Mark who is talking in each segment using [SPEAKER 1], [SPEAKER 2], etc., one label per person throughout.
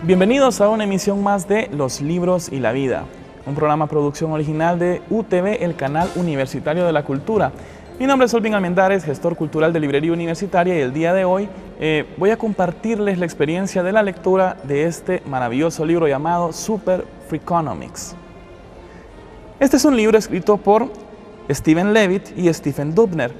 [SPEAKER 1] Bienvenidos a una emisión más de Los Libros y la Vida, un programa producción original de UTV, el canal universitario de la cultura. Mi nombre es Olvin Almendares, gestor cultural de Librería Universitaria, y el día de hoy voy a compartirles la experiencia de la lectura de este maravilloso libro llamado Super Freakonomics. Este es un libro escrito por Steven Levitt y Stephen Dubner.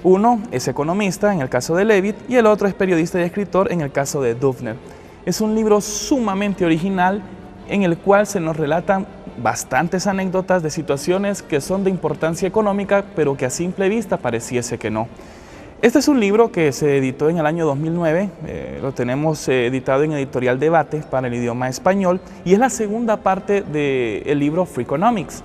[SPEAKER 1] Uno es economista en el caso de Levitt y el otro es periodista y escritor en el caso de Dubner. Es un libro sumamente original en el cual se nos relatan bastantes anécdotas de situaciones que son de importancia económica, pero que a simple vista pareciese que no. Este es un libro que se editó en el año 2009, lo tenemos editado en Editorial Debate para el idioma español, y es la segunda parte del libro Freakonomics.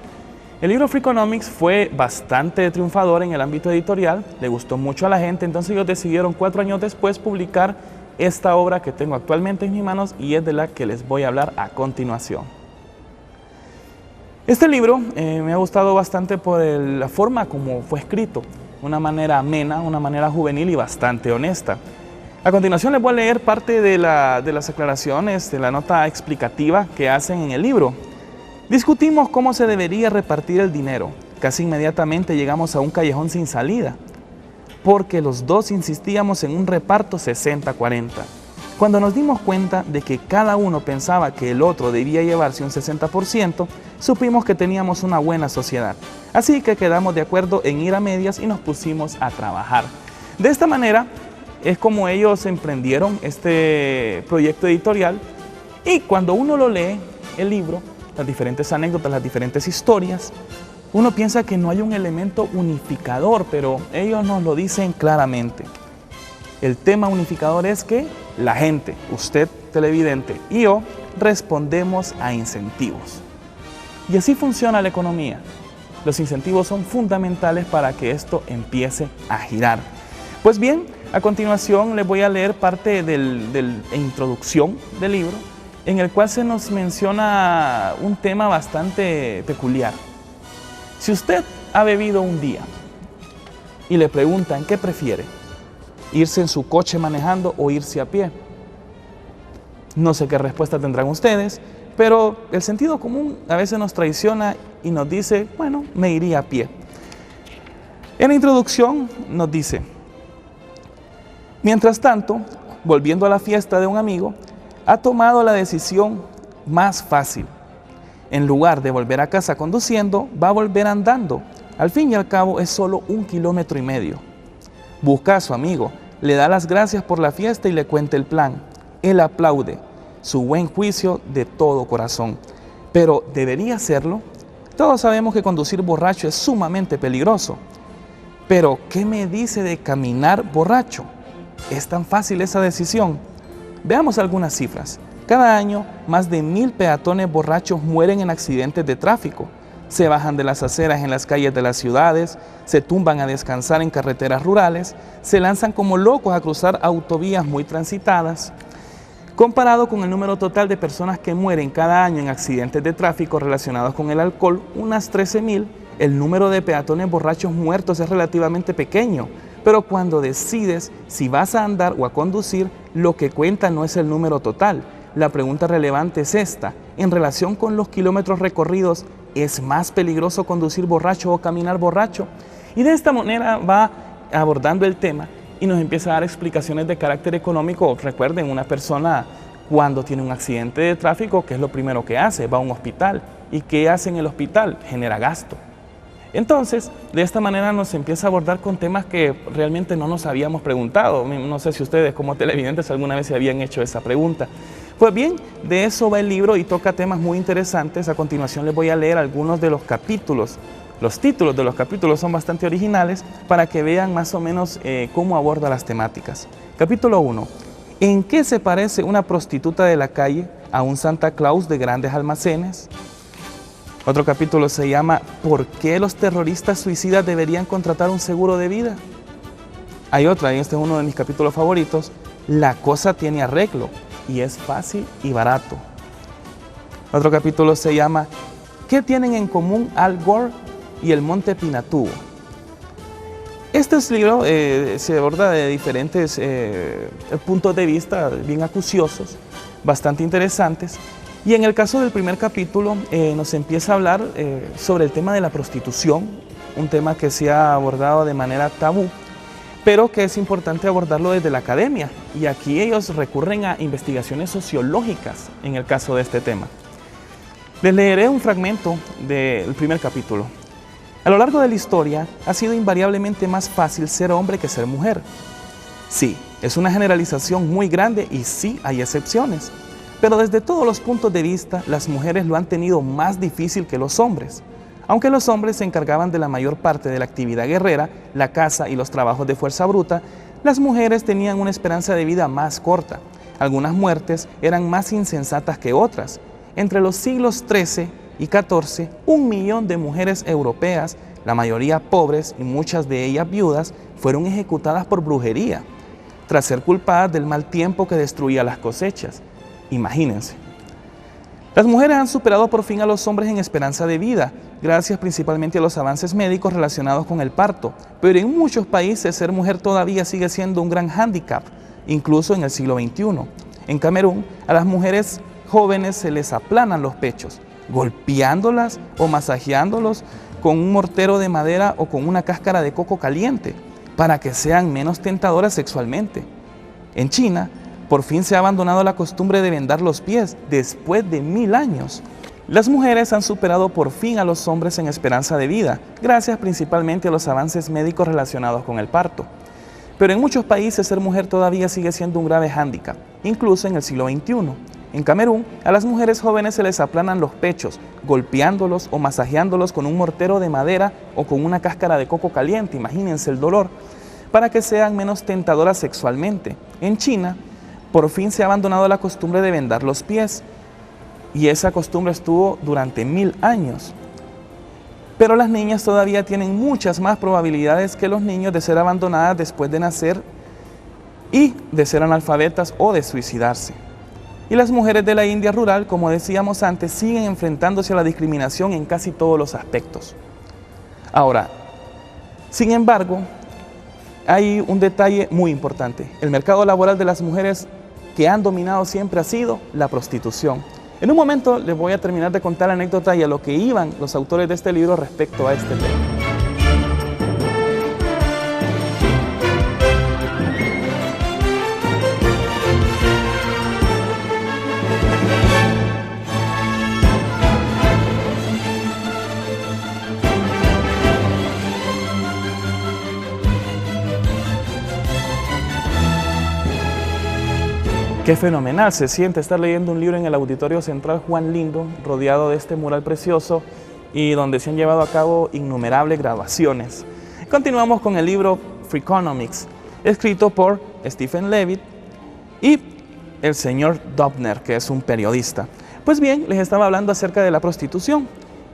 [SPEAKER 1] El libro Freakonomics fue bastante triunfador en el ámbito editorial, le gustó mucho a la gente, entonces ellos decidieron 4 años después publicar esta obra que tengo actualmente en mis manos y es de la que les voy a hablar a continuación. Este libro me ha gustado bastante por la forma como fue escrito, una manera amena, una manera juvenil y bastante honesta. A continuación les voy a leer parte de las aclaraciones, de la nota explicativa que hacen en el libro. Discutimos cómo se debería repartir el dinero. Casi inmediatamente llegamos a un callejón sin salida, porque los dos insistíamos en un reparto 60-40. Cuando nos dimos cuenta de que cada uno pensaba que el otro debía llevarse un 60%, supimos que teníamos una buena sociedad. Así que quedamos de acuerdo en ir a medias y nos pusimos a trabajar. De esta manera es como ellos emprendieron este proyecto editorial, y cuando uno lo lee, el libro, las diferentes anécdotas, las diferentes historias, uno piensa que no hay un elemento unificador, pero ellos nos lo dicen claramente. El tema unificador es que la gente, usted televidente y yo, respondemos a incentivos. Y así funciona la economía. Los incentivos son fundamentales para que esto empiece a girar. Pues bien, a continuación les voy a leer parte de la introducción del libro, en el cual se nos menciona un tema bastante peculiar. Si usted ha bebido un día y le preguntan qué prefiere, irse en su coche manejando o irse a pie, no sé qué respuesta tendrán ustedes, pero el sentido común a veces nos traiciona y nos dice, bueno, me iría a pie. En la introducción nos dice: mientras tanto, volviendo a la fiesta de un amigo, ha tomado la decisión más fácil. En lugar de volver a casa conduciendo, va a volver andando. Al fin y al cabo es solo 1,5 kilómetros. Busca a su amigo, le da las gracias por la fiesta y le cuenta el plan. Él aplaude su buen juicio de todo corazón. Pero ¿debería hacerlo? Todos sabemos que conducir borracho es sumamente peligroso. Pero ¿qué me dice de caminar borracho? ¿Es tan fácil esa decisión? Veamos algunas cifras. Cada año, más de 1,000 peatones borrachos mueren en accidentes de tráfico. Se bajan de las aceras en las calles de las ciudades, se tumban a descansar en carreteras rurales, se lanzan como locos a cruzar autovías muy transitadas. Comparado con el número total de personas que mueren cada año en accidentes de tráfico relacionados con el alcohol, unas 13,000, el número de peatones borrachos muertos es relativamente pequeño. Pero cuando decides si vas a andar o a conducir, lo que cuenta no es el número total. La pregunta relevante es esta: en relación con los kilómetros recorridos, ¿es más peligroso conducir borracho o caminar borracho? Y de esta manera va abordando el tema y nos empieza a dar explicaciones de carácter económico. Recuerden, una persona cuando tiene un accidente de tráfico, ¿qué es lo primero que hace? Va a un hospital. ¿Y qué hace en el hospital? Genera gasto. Entonces, de esta manera nos empieza a abordar con temas que realmente no nos habíamos preguntado. No sé si ustedes como televidentes alguna vez se habían hecho esa pregunta. Pues bien, de eso va el libro y toca temas muy interesantes. A continuación les voy a leer algunos de los capítulos. Los títulos de los capítulos son bastante originales para que vean más o menos cómo aborda las temáticas. Capítulo 1. ¿En qué se parece una prostituta de la calle a un Santa Claus de grandes almacenes? Otro capítulo se llama ¿por qué los terroristas suicidas deberían contratar un seguro de vida? Hay otra, y este es uno de mis capítulos favoritos: la cosa tiene arreglo y es fácil y barato. Otro capítulo se llama ¿qué tienen en común Al Gore y el Monte Pinatubo? Este libro se aborda de diferentes puntos de vista bien acuciosos, bastante interesantes. Y en el caso del primer capítulo nos empieza a hablar sobre el tema de la prostitución, un tema que se ha abordado de manera tabú, pero que es importante abordarlo desde la academia. Y aquí ellos recurren a investigaciones sociológicas en el caso de este tema. Les leeré un fragmento del primer capítulo. A lo largo de la historia ha sido invariablemente más fácil ser hombre que ser mujer. Sí, es una generalización muy grande y sí hay excepciones. Pero desde todos los puntos de vista, las mujeres lo han tenido más difícil que los hombres. Aunque los hombres se encargaban de la mayor parte de la actividad guerrera, la caza y los trabajos de fuerza bruta, las mujeres tenían una esperanza de vida más corta. Algunas muertes eran más insensatas que otras. Entre los siglos XIII y XIV, 1 millón de mujeres europeas, la mayoría pobres y muchas de ellas viudas, fueron ejecutadas por brujería, tras ser culpadas del mal tiempo que destruía las cosechas. Imagínense. Las mujeres han superado por fin a los hombres en esperanza de vida, gracias principalmente a los avances médicos relacionados con el parto, pero en muchos países ser mujer todavía sigue siendo un gran hándicap, incluso en el siglo XXI. En Camerún, a las mujeres jóvenes se les aplanan los pechos, golpeándolas o masajeándolos con un mortero de madera o con una cáscara de coco caliente, para que sean menos tentadoras sexualmente. En China, por fin se ha abandonado la costumbre de vendar los pies después de 1000 años. Las mujeres han superado por fin a los hombres en esperanza de vida, gracias principalmente a los avances médicos relacionados con el parto. Pero en muchos países ser mujer todavía sigue siendo un grave hándicap, incluso en el siglo XXI. En Camerún, a las mujeres jóvenes se les aplanan los pechos, golpeándolos o masajeándolos con un mortero de madera o con una cáscara de coco caliente, imagínense el dolor, para que sean menos tentadoras sexualmente. En China, por fin se ha abandonado la costumbre de vendar los pies, y esa costumbre estuvo durante 1000 años. Pero las niñas todavía tienen muchas más probabilidades que los niños de ser abandonadas después de nacer y de ser analfabetas o de suicidarse. Y las mujeres de la India rural, como decíamos antes, siguen enfrentándose a la discriminación en casi todos los aspectos. Ahora, sin embargo, hay un detalle muy importante. El mercado laboral de las mujeres que han dominado siempre ha sido la prostitución. En un momento les voy a terminar de contar la anécdota y a lo que iban los autores de este libro respecto a este tema. Qué fenomenal se siente estar leyendo un libro en el Auditorio Central Juan Lindo, rodeado de este mural precioso y donde se han llevado a cabo innumerables grabaciones. Continuamos con el libro Freakonomics, escrito por Stephen Levitt y el señor Dubner, que es un periodista. Pues bien, les estaba hablando acerca de la prostitución.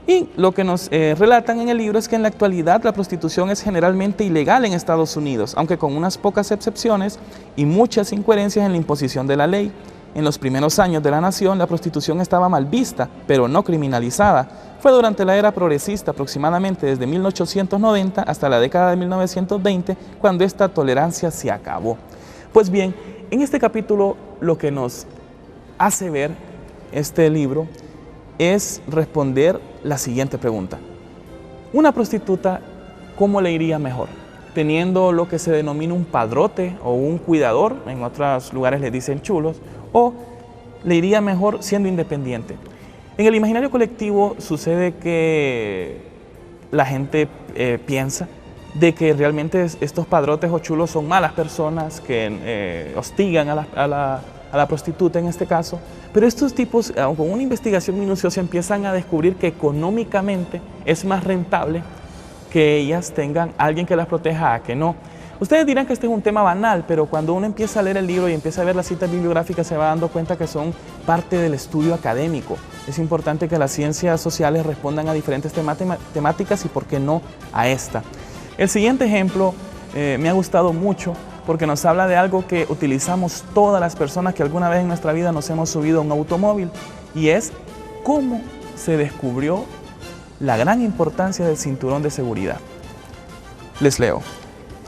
[SPEAKER 1] Y lo que nos relatan en el libro es que en la actualidad la prostitución es generalmente ilegal en Estados Unidos, aunque con unas pocas excepciones y muchas incoherencias en la imposición de la ley. En los primeros años de la nación la prostitución estaba mal vista, pero no criminalizada. Fue durante la era progresista, aproximadamente desde 1890 hasta la década de 1920, cuando esta tolerancia se acabó. Pues bien, en este capítulo lo que nos hace ver este libro es responder la siguiente pregunta. Una prostituta, ¿cómo le iría mejor? ¿Teniendo lo que se denomina un padrote o un cuidador? En otros lugares le dicen chulos. ¿O le iría mejor siendo independiente? En el imaginario colectivo sucede que la gente piensa de que realmente estos padrotes o chulos son malas personas que hostigan a la prostituta en este caso, pero estos tipos con una investigación minuciosa empiezan a descubrir que económicamente es más rentable que ellas tengan a alguien que las proteja a que no. Ustedes dirán que este es un tema banal, pero cuando uno empieza a leer el libro y empieza a ver las citas bibliográficas se va dando cuenta que son parte del estudio académico. Es importante que las ciencias sociales respondan a diferentes temáticas y por qué no a esta. El siguiente ejemplo me ha gustado mucho porque nos habla de algo que utilizamos todas las personas que alguna vez en nuestra vida nos hemos subido a un automóvil, y es cómo se descubrió la gran importancia del cinturón de seguridad. Les leo.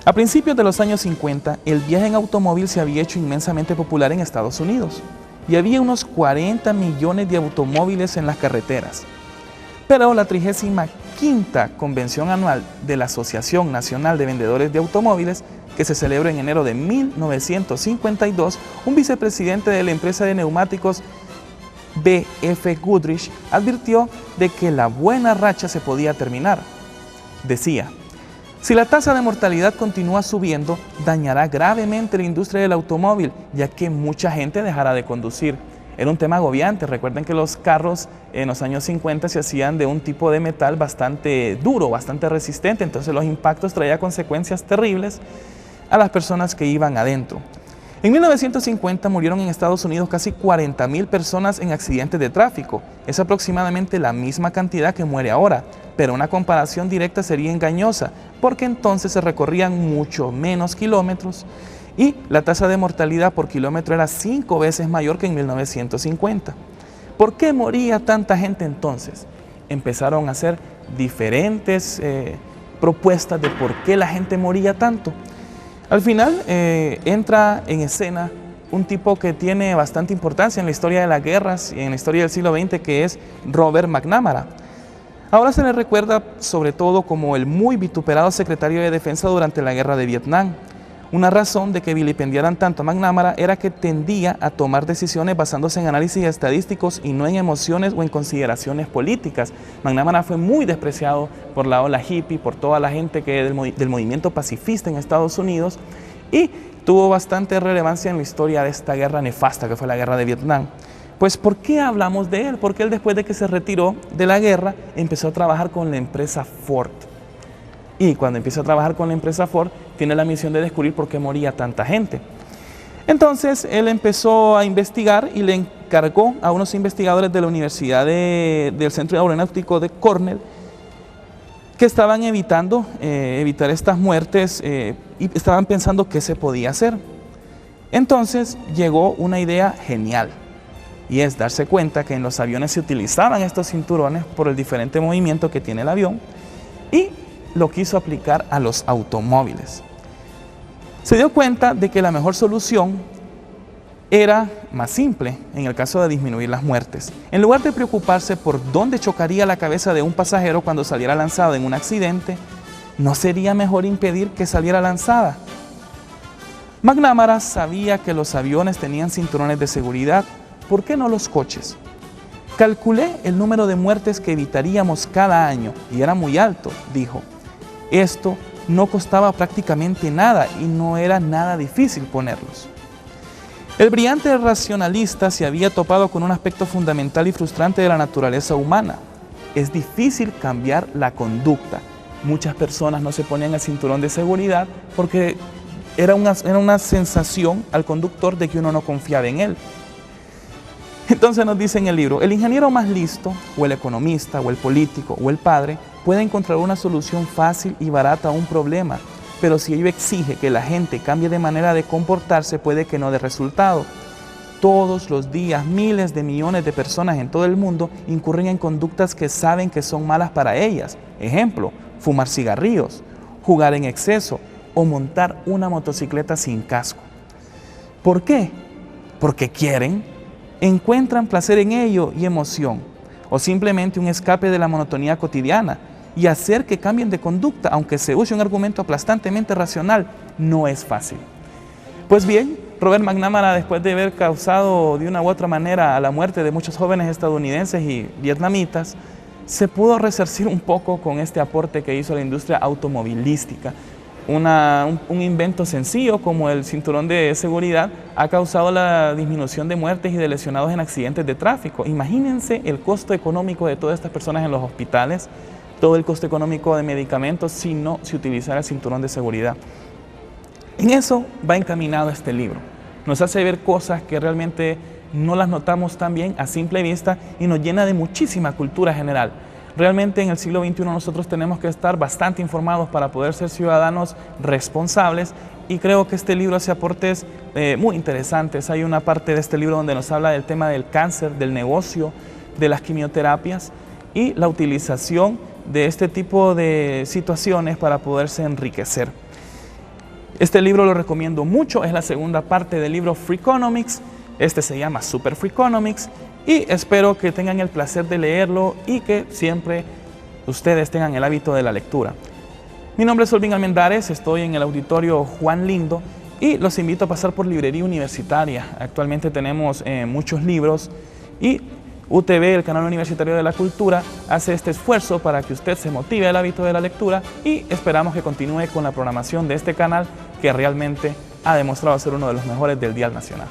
[SPEAKER 1] A principios de los años 50, el viaje en automóvil se había hecho inmensamente popular en Estados Unidos. y había unos 40 millones de automóviles en las carreteras. Pero la 35ª Convención Anual de la Asociación Nacional de Vendedores de Automóviles, que se celebró en enero de 1952, un vicepresidente de la empresa de neumáticos B.F. Goodrich advirtió de que la buena racha se podía terminar. Decía: si la tasa de mortalidad continúa subiendo, dañará gravemente la industria del automóvil, ya que mucha gente dejará de conducir. Era un tema agobiante. Recuerden que los carros en los años 50 se hacían de un tipo de metal bastante duro, bastante resistente, entonces los impactos traían consecuencias terribles a las personas que iban adentro. En 1950 murieron en Estados Unidos casi 40.000 personas en accidentes de tráfico. Es aproximadamente la misma cantidad que muere ahora, pero una comparación directa sería engañosa, porque entonces se recorrían mucho menos kilómetros y la tasa de mortalidad por kilómetro era 5 veces mayor que en 1950. ¿Por qué moría tanta gente entonces? Empezaron a hacer diferentes propuestas de por qué la gente moría tanto. Al final entra en escena un tipo que tiene bastante importancia en la historia de las guerras y en la historia del siglo XX, que es Robert McNamara. Ahora se le recuerda sobre todo como el muy vituperado secretario de Defensa durante la Guerra de Vietnam. Una razón de que vilipendiaran tanto a McNamara era que tendía a tomar decisiones basándose en análisis estadísticos y no en emociones o en consideraciones políticas. McNamara fue muy despreciado por la ola hippie, por toda la gente del movimiento pacifista en Estados Unidos, y tuvo bastante relevancia en la historia de esta guerra nefasta que fue la Guerra de Vietnam. Pues, ¿por qué hablamos de él? Porque él, después de que se retiró de la guerra, empezó a trabajar con la empresa Ford. Y cuando empieza a trabajar con la empresa Ford, tiene la misión de descubrir por qué moría tanta gente. Entonces, él empezó a investigar y le encargó a unos investigadores de la Universidad del Centro Aeronáutico de Cornell, que estaban evitar estas muertes y estaban pensando qué se podía hacer. Entonces, llegó una idea genial, y es darse cuenta que en los aviones se utilizaban estos cinturones por el diferente movimiento que tiene el avión, y lo quiso aplicar a los automóviles. Se dio cuenta de que la mejor solución era más simple en el caso de disminuir las muertes. En lugar de preocuparse por dónde chocaría la cabeza de un pasajero cuando saliera lanzado en un accidente, ¿no sería mejor impedir que saliera lanzada? McNamara sabía que los aviones tenían cinturones de seguridad. ¿Por qué no los coches? Calculé el número de muertes que evitaríamos cada año y era muy alto, dijo. Esto no costaba prácticamente nada y no era nada difícil ponerlos. El brillante racionalista se había topado con un aspecto fundamental y frustrante de la naturaleza humana. Es difícil cambiar la conducta. Muchas personas no se ponían el cinturón de seguridad porque era una sensación al conductor de que uno no confiaba en él. Entonces nos dice en el libro, el ingeniero más listo, o el economista, o el político, o el padre, puede encontrar una solución fácil y barata a un problema, pero si ello exige que la gente cambie de manera de comportarse, puede que no dé resultado. Todos los días, miles de millones de personas en todo el mundo incurren en conductas que saben que son malas para ellas. Ejemplo, fumar cigarrillos, jugar en exceso o montar una motocicleta sin casco. ¿Por qué? Porque quieren, encuentran placer en ello y emoción, o simplemente un escape de la monotonía cotidiana, y hacer que cambien de conducta, aunque se use un argumento aplastantemente racional, no es fácil. Pues bien, Robert McNamara, después de haber causado de una u otra manera la muerte de muchos jóvenes estadounidenses y vietnamitas, se pudo resarcir un poco con este aporte que hizo la industria automovilística. Un invento sencillo como el cinturón de seguridad ha causado la disminución de muertes y de lesionados en accidentes de tráfico. Imagínense el costo económico de todas estas personas en los hospitales, todo el costo económico de medicamentos si no se utilizara el cinturón de seguridad. En eso va encaminado este libro. Nos hace ver cosas que realmente no las notamos tan bien a simple vista y nos llena de muchísima cultura general. Realmente en el siglo XXI nosotros tenemos que estar bastante informados para poder ser ciudadanos responsables, y creo que este libro hace aportes muy interesantes. Hay una parte de este libro donde nos habla del tema del cáncer, del negocio, de las quimioterapias y la utilización de este tipo de situaciones para poderse enriquecer. Este libro lo recomiendo mucho, es la segunda parte del libro Freakonomics. Este se llama Super Freakonomics y espero que tengan el placer de leerlo y que siempre ustedes tengan el hábito de la lectura. Mi nombre es Olvin Almendares, estoy en el auditorio Juan Lindo y los invito a pasar por Librería Universitaria. Actualmente tenemos muchos libros y UTV, el Canal Universitario de la Cultura, hace este esfuerzo para que usted se motive al hábito de la lectura y esperamos que continúe con la programación de este canal que realmente ha demostrado ser uno de los mejores del Dial Nacional.